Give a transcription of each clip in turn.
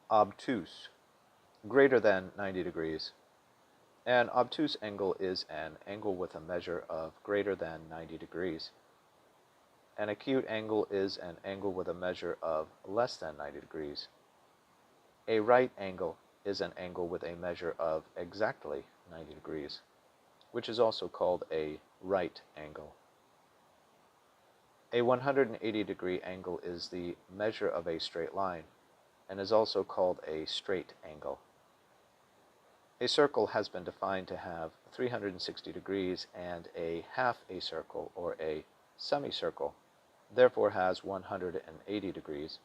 Obtuse, greater than 90 degrees. An obtuse angle is an angle with a measure of greater than 90 degrees. An acute angle is an angle with a measure of less than 90 degrees. A right angle is an angle with a measure of exactly 90 degrees, which is also called a right angle. A 180-degree angle is the measure of a straight line, and is also called a straight angle. A circle has been defined to have 360 degrees, and a half a circle, or a semicircle, therefore has 180 degrees,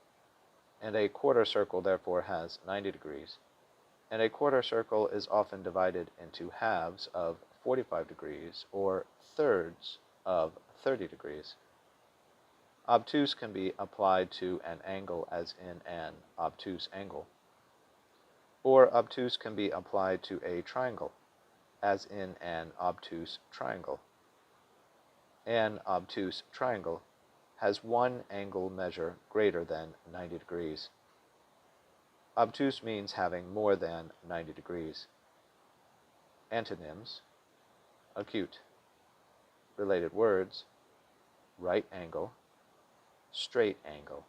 and a quarter circle therefore has 90 degrees, and a quarter circle is often divided into halves of 45 degrees, or thirds of 30 degrees. Obtuse can be applied to an angle as in an obtuse angle, or obtuse can be applied to a triangle as in an obtuse triangle. An obtuse triangle has one angle measure greater than 90 degrees. Obtuse means having more than 90 degrees. Antonyms: acute. Related words: right angle, straight angle.